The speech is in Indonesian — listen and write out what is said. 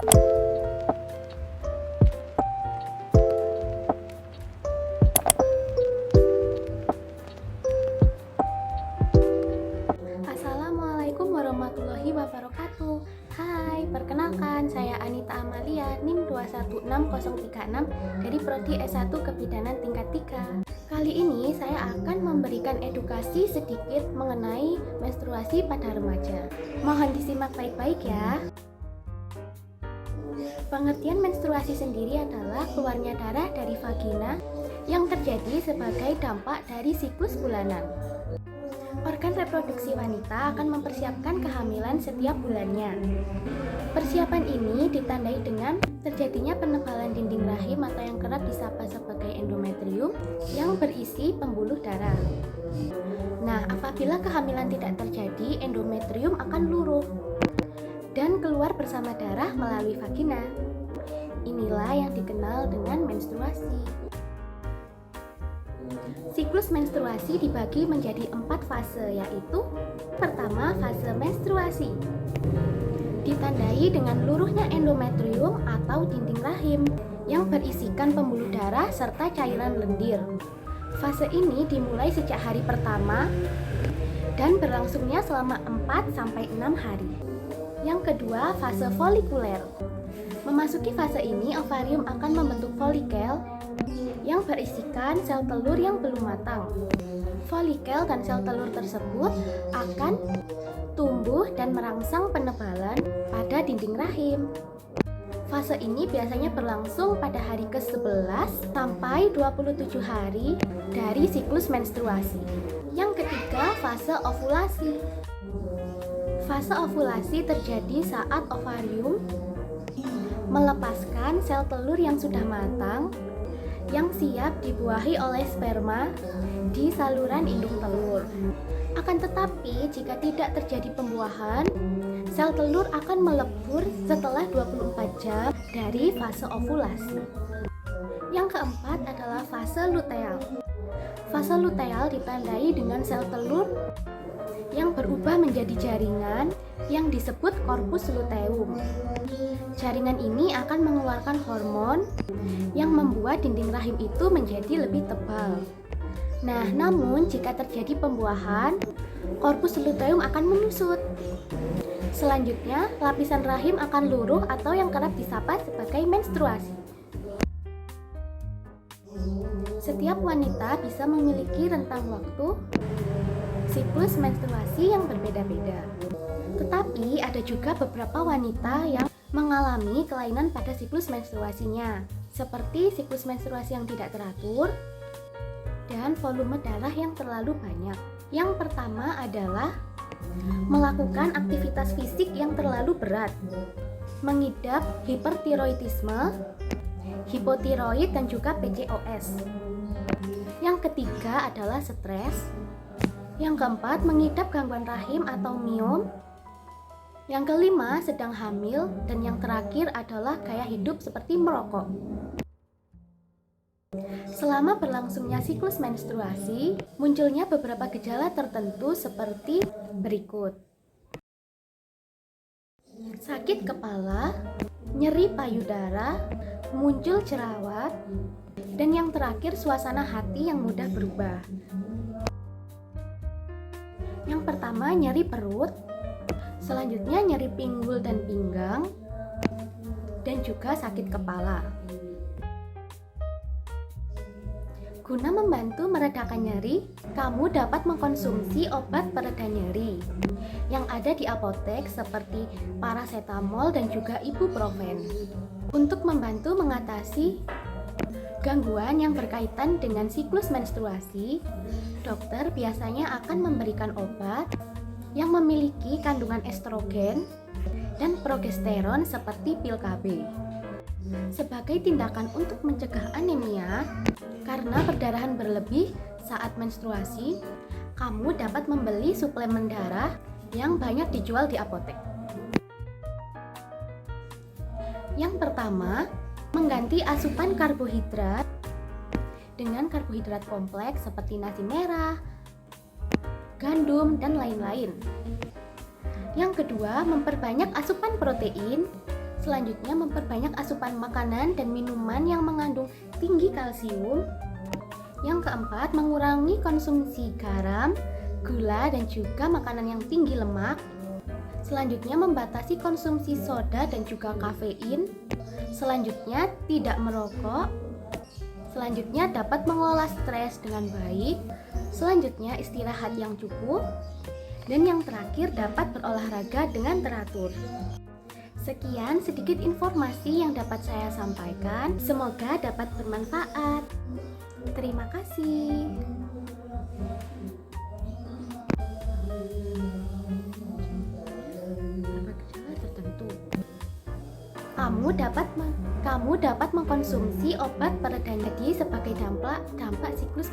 Assalamualaikum warahmatullahi wabarakatuh. Hai, perkenalkan saya Anita Amalia, NIM 216036 dari Prodi S1 Kebidanan tingkat 3. Kali ini saya akan memberikan edukasi sedikit mengenai menstruasi pada remaja. Mohon disimak baik-baik ya. Pengertian menstruasi sendiri adalah keluarnya darah dari vagina yang terjadi sebagai dampak dari siklus bulanan. Organ reproduksi wanita akan mempersiapkan kehamilan setiap bulannya. Persiapan ini ditandai dengan terjadinya penebalan dinding rahim atau yang kerap disapa sebagai endometrium yang berisi pembuluh darah. Nah, apabila kehamilan tidak terjadi, endometrium akan luruh dan keluar bersama darah melalui vagina. Inilah yang dikenal dengan menstruasi. Siklus menstruasi dibagi menjadi 4 fase, yaitu pertama, fase menstruasi ditandai dengan luruhnya endometrium atau dinding rahim yang berisikan pembuluh darah serta cairan lendir. Fase ini dimulai sejak hari pertama dan berlangsungnya selama 4-6 hari. Yang kedua, fase folikuler. Memasuki fase ini, ovarium akan membentuk folikel yang berisikan sel telur yang belum matang. Folikel dan sel telur tersebut akan tumbuh dan merangsang penebalan pada dinding rahim. Fase ini biasanya berlangsung pada hari ke-11 sampai 27 hari dari siklus menstruasi. Yang ketiga, fase ovulasi. Fase ovulasi terjadi saat ovarium melepaskan sel telur yang sudah matang yang siap dibuahi oleh sperma di saluran indung telur. Akan tetapi, jika tidak terjadi pembuahan, sel telur akan melebur setelah 24 jam dari fase ovulasi. Yang keempat adalah fase luteal. Fase luteal ditandai dengan sel telur yang berubah menjadi jaringan yang disebut korpus luteum. Jaringan ini akan mengeluarkan hormon yang membuat dinding rahim itu menjadi lebih tebal. Nah, namun jika terjadi pembuahan, korpus luteum akan menyusut. Selanjutnya, lapisan rahim akan luruh atau yang kerap disapa sebagai menstruasi. Setiap wanita bisa memiliki rentang waktu siklus menstruasi yang berbeda-beda. Tetapi ada juga beberapa wanita yang mengalami kelainan pada siklus menstruasinya, seperti siklus menstruasi yang tidak teratur dan volume darah yang terlalu banyak. Yang pertama adalah melakukan aktivitas fisik yang terlalu berat, mengidap hipertiroidisme, hipotiroid, dan juga PCOS. Yang ketiga adalah stres. Yang keempat, mengidap gangguan rahim atau miom. Yang kelima, sedang hamil. Dan yang terakhir adalah gaya hidup seperti merokok. Selama berlangsungnya siklus menstruasi, munculnya beberapa gejala tertentu seperti berikut: sakit kepala, nyeri payudara, muncul jerawat, dan yang terakhir suasana hati yang mudah berubah. Yang pertama, nyeri perut, selanjutnya nyeri pinggul dan pinggang, dan juga sakit kepala. Guna membantu meredakan nyeri, kamu dapat mengkonsumsi obat pereda nyeri yang ada di apotek seperti paracetamol dan juga ibuprofen. Untuk membantu mengatasi gangguan yang berkaitan dengan siklus menstruasi, dokter biasanya akan memberikan obat yang memiliki kandungan estrogen dan progesteron seperti pil KB. Sebagai tindakan untuk mencegah anemia karena perdarahan berlebih saat menstruasi, kamu dapat membeli suplemen darah yang banyak dijual di apotek. Yang pertama, mengganti asupan karbohidrat dengan karbohidrat kompleks seperti nasi merah, gandum, dan lain-lain. Yang kedua, memperbanyak asupan protein Selanjutnya, memperbanyak asupan makanan dan minuman yang mengandung tinggi kalsium. Yang keempat, mengurangi konsumsi garam, gula, dan juga makanan yang tinggi lemak. Selanjutnya, membatasi konsumsi soda dan juga kafein. Selanjutnya, tidak merokok. Selanjutnya, dapat mengelola stres dengan baik. Selanjutnya, istirahat yang cukup. Dan yang terakhir, dapat berolahraga dengan teratur. Sekian sedikit informasi yang dapat saya sampaikan. Semoga dapat bermanfaat. Terima kasih. Kamu dapat mengkonsumsi obat pereda nyeri sebagai dampak siklus.